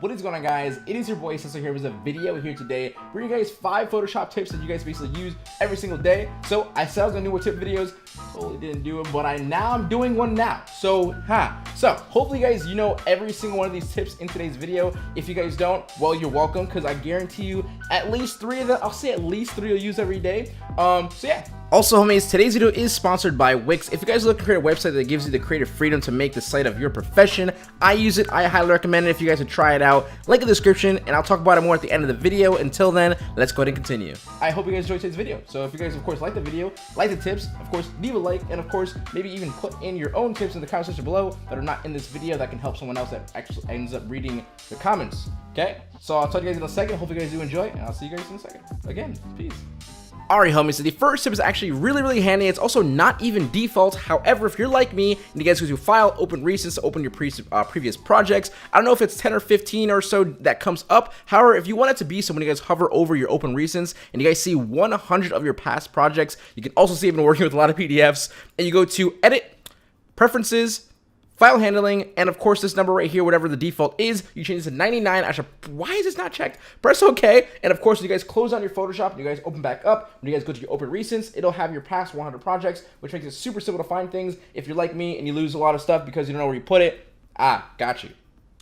What is going on, guys? It is your boy Sensor here with a video here today bringing you guys 5 Photoshop tips that you guys basically use every single day. So I said I was gonna do more tip videos, totally didn't do them, but I'm doing one now. So hopefully guys, you know every single one of these tips in today's video. If you guys don't, well, you're welcome, because I guarantee you at least 3 of them, I'll say at least 3 you'll use every day. So yeah. Also, homies, today's video is sponsored by Wix. If you guys are looking to create a website that gives you the creative freedom to make the site of your profession, I use it. I highly recommend it if you guys would try it out. Link in the description, and I'll talk about it more at the end of the video. Until then, let's go ahead and continue. I hope you guys enjoyed today's video. So if you guys, of course, like the video, like the tips, of course, leave a like, and of course, maybe even put in your own tips in the comment section below that are not in this video that can help someone else that actually ends up reading the comments. Okay? So I'll talk to you guys in a second. Hope you guys do enjoy, and I'll see you guys in a second. Again, peace. Alright, homies, so the first tip is actually really handy. It's also not even default. However, if you're like me and you guys go to File, Open Recents to open your previous projects, I don't know if it's 10 or 15 or so that comes up. However, if you want it to be so when you guys hover over your Open Recents and you guys see 100 of your past projects, you can also see I've been working with a lot of PDFs, and you go to Edit, Preferences, File Handling, and of course this number right here, whatever the default is, you change this to 99. Actually, why is this not checked? Press OK, and of course, when you guys close on your Photoshop and you guys open back up, when you guys go to your Open Recents, it'll have your past 100 projects, which makes it super simple to find things. If you're like me and you lose a lot of stuff because you don't know where you put it, got you.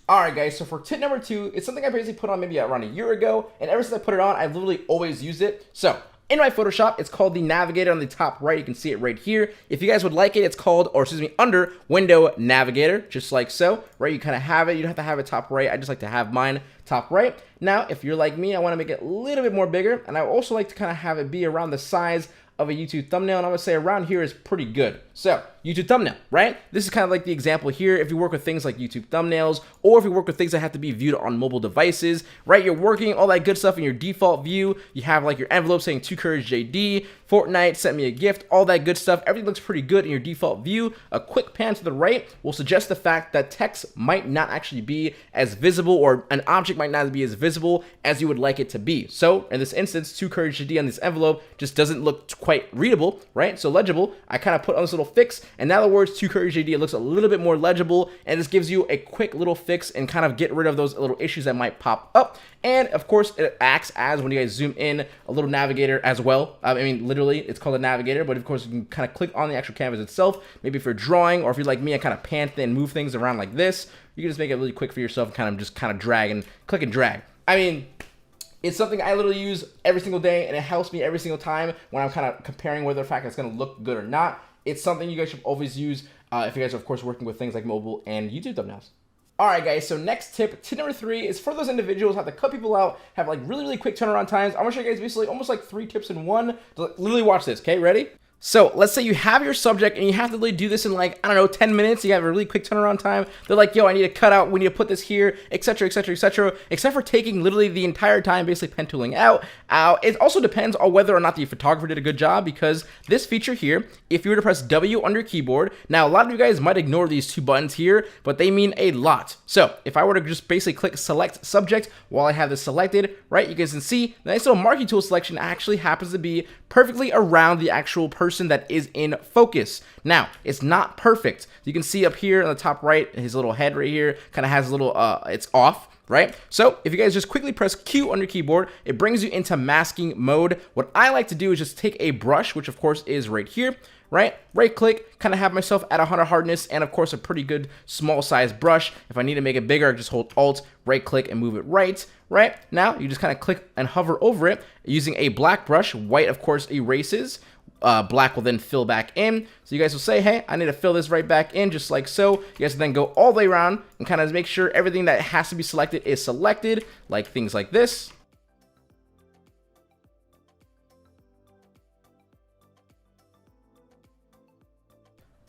Alright guys, so for tip number 2, it's something I basically put on maybe around a year ago, and ever since I put it on, I've literally always used it. So in my Photoshop, it's called the Navigator on the top right. You can see it right here. If you guys would like it, it's called, or excuse me, under Window Navigator, just like so, right? You kind of have it. You don't have to have it top right. I just like to have mine top right. Now, if you're like me, I want to make it a little bit more bigger, and I also like to kind of have it be around the size of a YouTube thumbnail, and I'm gonna say around here is pretty good. So, YouTube thumbnail, right? This is kind of like the example here. If you work with things like YouTube thumbnails, or if you work with things that have to be viewed on mobile devices, right? You're working all that good stuff in your default view. You have like your envelope saying 2 Courage JD, Fortnite, sent me a gift, all that good stuff. Everything looks pretty good in your default view. A quick pan to the right will suggest the fact that text might not actually be as visible, or an object might not be as visible as you would like it to be. So in this instance, 2 Courage JD on this envelope just doesn't look quite readable, right? So legible. I kind of put on this little fix, and now the words 2 Courage JD, it looks a little bit more legible, and this gives you a quick little fix and kind of get rid of those little issues that might pop up. And of course, it acts as, when you guys zoom in, a little navigator as well. I mean, literally, it's called a navigator, but of course, you can kind of click on the actual canvas itself. Maybe if you're drawing, or if you're like me, I kind of pan and move things around like this. You can just make it really quick for yourself, and just drag and click and drag. I mean, it's something I literally use every single day, and it helps me every single time when I'm kind of comparing whether the fact it's going to look good or not. It's something you guys should always use if you guys are, of course, working with things like mobile and YouTube thumbnails. Alright guys, so next tip number 3 is for those individuals who have to cut people out, have like really quick turnaround times. I'm gonna show you guys basically almost like 3 tips in one. Literally watch this, okay? Ready? So let's say you have your subject and you have to really do this in like, I don't know, 10 minutes. You have a really quick turnaround time. They're like, yo, I need to cut out, we need to put this here, etc, except for taking literally the entire time basically pen tooling out. It also depends on whether or not the photographer did a good job, because this feature here, if you were to press W on your keyboard, now a lot of you guys might ignore these 2 buttons here, but they mean a lot. So if I were to just basically click select subject while I have this selected, right, you guys can see the nice little marquee tool selection actually happens to be perfectly around the actual person that is in focus. Now, it's not perfect. You can see up here on the top right, his little head right here kind of has a little, it's off, right? So if you guys just quickly press Q on your keyboard, it brings you into masking mode. What I like to do is just take a brush, which of course is right here, right? Right click, kind of have myself at 100 hardness, and of course a pretty good small size brush. If I need to make it bigger, I just hold Alt, right click, and move it right. Now you just kind of click and hover over it using a black brush. White, of course, erases. Black will then fill back in. So you guys will say, hey, I need to fill this right back in, just like so. You guys can then go all the way around and kind of make sure everything that has to be selected is selected, like things like this.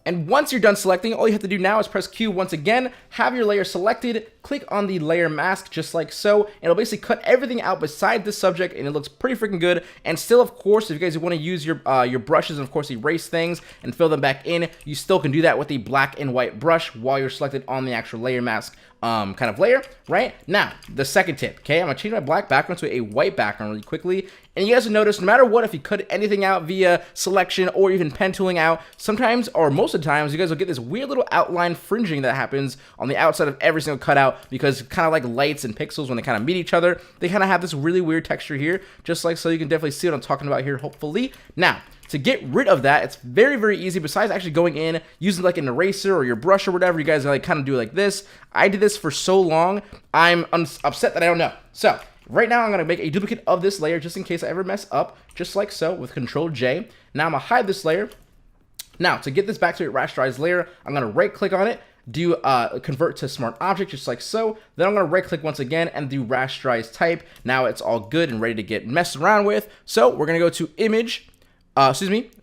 And once you're done selecting, all you have to do now is press Q once again, have your layer selected, click on the layer mask just like so, and it'll basically cut everything out beside the subject, and it looks pretty freaking good. And still, of course, if you guys want to use your brushes and of course erase things and fill them back in, you still can do that with the black and white brush while you're selected on the actual layer mask kind of layer. Right now, the second tip, okay, I'm gonna change my black background to a white background really quickly, and you guys will notice no matter what, if you cut anything out via selection or even pen tooling out, sometimes or most of the times you guys will get this weird little outline fringing that happens on the outside of every single cutout, because kind of like lights and pixels, when they kind of meet each other, they kind of have this really weird texture here, just like so. You can definitely see what I'm talking about here, hopefully. Now, to get rid of that, it's very, very easy. Besides actually going in, using like an eraser or your brush or whatever, you guys like kind of do it like this. I did this for so long, I'm upset that I don't know. So right now I'm gonna make a duplicate of this layer just in case I ever mess up, just like so, with Control J. Now I'm gonna hide this layer. Now to get this back to a rasterized layer, I'm gonna right click on it, do convert to smart object just like so. Then I'm gonna right click once again and do rasterize type. Now it's all good and ready to get messed around with. So we're gonna go to image,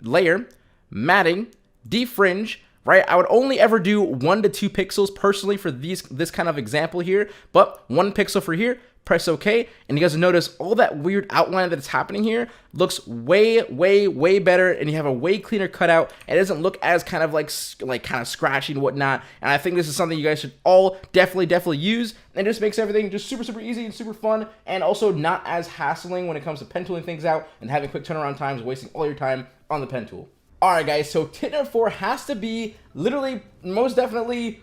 layer, matting, defringe, right? I would only ever do 1 to 2 pixels personally for this kind of example here, but 1 pixel for here. Press OK, and you guys will notice all that weird outline that is happening here looks way, way, way better, and you have a way cleaner cutout. It doesn't look as kind of like kind of scratchy and whatnot. And I think this is something you guys should all definitely use, and it just makes everything just super easy and super fun, and also not as hassling when it comes to pen tooling things out and having quick turnaround times, wasting all your time on the pen tool. Alright guys, so tip number 4 has to be literally, most definitely,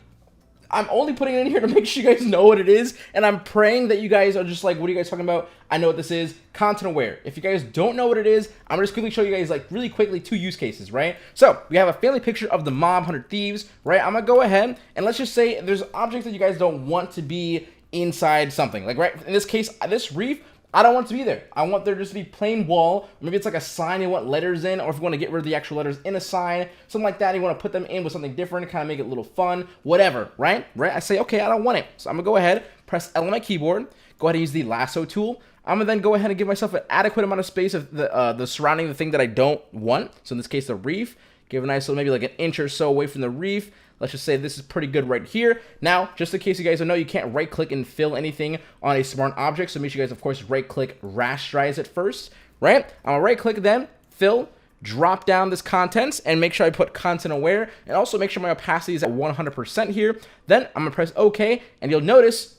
I'm only putting it in here to make sure you guys know what it is, and I'm praying that you guys are just like, what are you guys talking about? I know what this is. Content aware. If you guys don't know what it is, I'm gonna just quickly show you guys like really quickly 2 use cases, right? So we have a family picture of the mob 100 thieves, right? I'm gonna go ahead and let's just say there's objects that you guys don't want to be inside something, like right in this case, this reef, I don't want it to be there. I want there just to be plain wall. Maybe it's like a sign you want letters in, or if you want to get rid of the actual letters in a sign, something like that. You want to put them in with something different to kind of make it a little fun, whatever, right? I say, okay, I don't want it. So I'm going to go ahead, press L on my keyboard, go ahead and use the lasso tool. I'm going to then go ahead and give myself an adequate amount of space of the surrounding the thing that I don't want. So in this case, the reef. Give a nice little, maybe like an inch or so away from the reef. Let's just say this is pretty good right here. Now, just in case you guys don't know, you can't right click and fill anything on a smart object. So make sure you guys, of course, right click, rasterize it first, right? I'm gonna right click then, fill, drop down this contents, and make sure I put content aware, and also make sure my opacity is at 100% here. Then I'm gonna press OK, and you'll notice,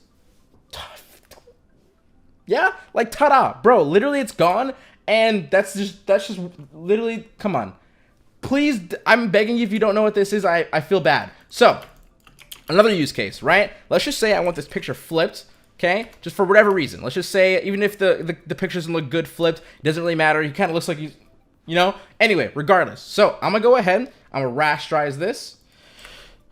yeah, like ta-da, bro, literally it's gone. And that's just literally, come on. Please, I'm begging you, if you don't know what this is, I feel bad. So, another use case, right? Let's just say I want this picture flipped, okay? Just for whatever reason. Let's just say, even if the picture doesn't look good flipped, it doesn't really matter. He kind of looks like you know? Anyway, regardless. So, I'm going to go ahead. I'm going to rasterize this.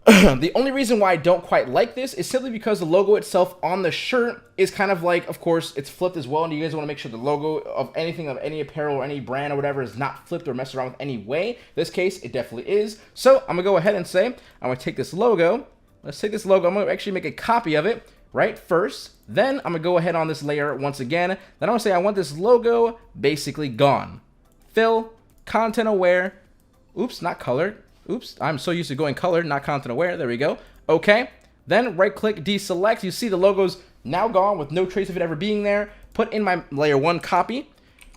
The only reason why I don't quite like this is simply because the logo itself on the shirt is kind of like, of course, it's flipped as well, and you guys want to make sure the logo of anything, of any apparel or any brand or whatever is not flipped or messed around with any way. In this case, it definitely is. So I'm going to go ahead and say, I'm going to take this logo. Let's take this logo. I'm going to actually make a copy of it, right, first. Then I'm going to go ahead on this layer once again. Then I'm going to say I want this logo basically gone. Fill, content aware. Oops, not colored. Oops, I'm so used to going color, not content aware. There we go. Okay. Then right click, deselect. You see the logo's now gone with no trace of it ever being there. Put in my layer 1 copy.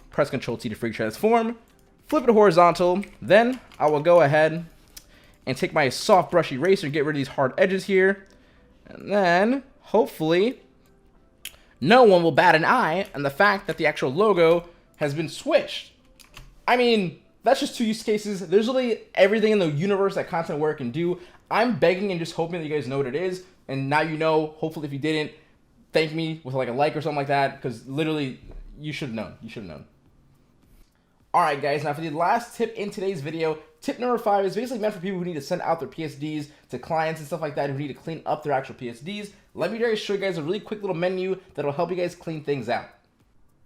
Press Ctrl T to free transform. Flip it horizontal. Then I will go ahead and take my soft brush eraser and get rid of these hard edges here. And then hopefully no one will bat an eye on the fact that the actual logo has been switched. I mean, that's just 2 use cases. There's literally everything in the universe that content aware can do. I'm begging and just hoping that you guys know what it is. And now you know. Hopefully, if you didn't, thank me with like a like or something like that. Because literally, you should have known. You should have known. Alright guys, now for the last tip in today's video, tip number 5 is basically meant for people who need to send out their PSDs to clients and stuff like that, who need to clean up their actual PSDs. Let me just show you guys a really quick little menu that'll help you guys clean things out.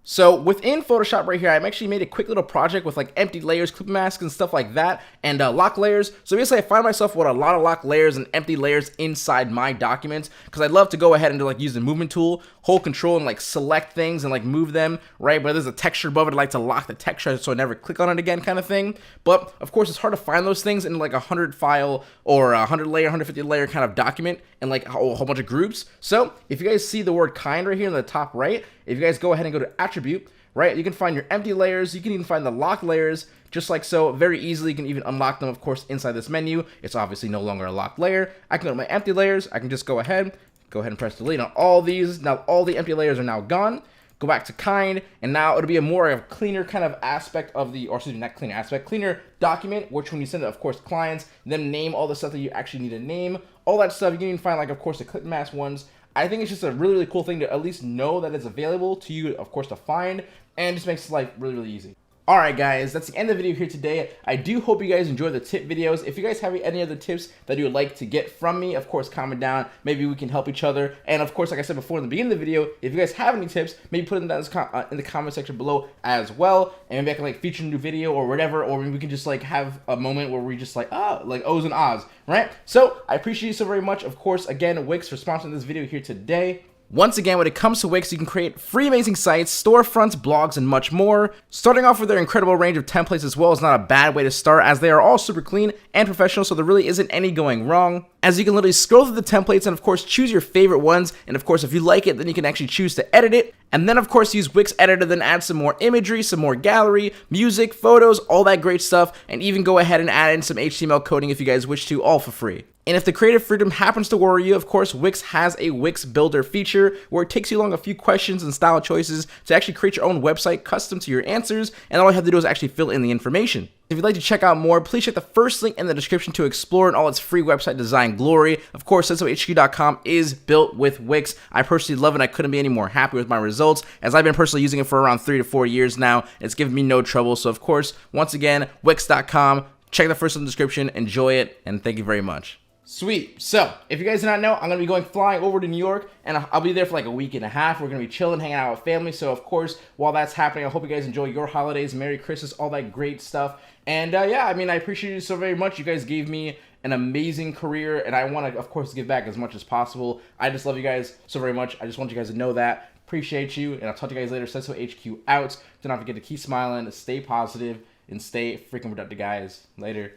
So within Photoshop right here, I've actually made a quick little project with like empty layers, clip masks and stuff like that, and lock layers. So basically I find myself with a lot of lock layers and empty layers inside my documents, because I'd love to go ahead and like use the movement tool, hold control and like select things and like move them, right? But there's a texture above it, I'd like to lock the texture so I never click on it again kind of thing. But of course it's hard to find those things in like a 100 file or a 100 layer, 150 layer kind of document and like a whole bunch of groups. So if you guys see the word kind right here in the top right, if you guys go ahead and go to attribute, right, you can find your empty layers, you can even find the locked layers, just like so, very easily. You can even unlock them, of course, inside this menu. It's obviously no longer a locked layer. I can go to my empty layers, I can just go ahead, Go ahead and press delete on all these. Now all the empty layers are now gone. Go back to kind, and now it'll be a more of cleaner kind of aspect of the, or excuse me, not cleaner aspect, cleaner document, which when you send it, of course, clients, then name all the stuff that you actually need to name, all that stuff. You can even find, like, of course, the clip mask ones. I think it's just a really, really cool thing to at least know that it's available to you, of course, to find, and just makes life really, really easy. Alright guys, that's the end of the video here today. I do hope you guys enjoy the tip videos. If you guys have any other tips that you would like to get from me, of course, comment down. Maybe we can help each other. And of course, like I said before in the beginning of the video, if you guys have any tips, maybe put them down in the comment section below as well. And maybe I can like feature a new video or whatever, or maybe we can just like have a moment where we just like O's and ahs, right? So I appreciate you so very much. Of course, again, Wix for sponsoring this video here today. Once again, when it comes to Wix, you can create free amazing sites, storefronts, blogs, and much more. Starting off with their incredible range of templates as well is not a bad way to start, as they are all super clean and professional, so there really isn't any going wrong. As you can literally scroll through the templates and of course choose your favorite ones, and of course if you like it, then you can actually choose to edit it. And then of course use Wix Editor, then add some more imagery, some more gallery, music, photos, all that great stuff, and even go ahead and add in some HTML coding if you guys wish to, all for free. And if the creative freedom happens to worry you, of course, Wix has a Wix Builder feature where it takes you along a few questions and style choices to actually create your own website custom to your answers, and all you have to do is actually fill in the information. If you'd like to check out more, please check the first link in the description to explore in all its free website design glory. Of course, SensoHQ.com is built with Wix. I personally love it. I couldn't be any more happy with my results, as I've been personally using it for around 3 to 4 years now. It's given me no trouble. So of course, once again, Wix.com. Check the first link in the description. Enjoy it, and thank you very much. Sweet. So, if you guys did not know, I'm going to be flying over to New York, and I'll be there for like a week and a half. We're going to be chilling, hanging out with family. So, of course, while that's happening, I hope you guys enjoy your holidays, Merry Christmas, all that great stuff. And yeah, I mean, I appreciate you so very much. You guys gave me an amazing career, and I want to, of course, give back as much as possible. I just love you guys so very much. I just want you guys to know that. Appreciate you, and I'll talk to you guys later. SensoHQ out. Do not forget to keep smiling, stay positive, and stay freaking productive, guys. Later.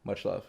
Much love.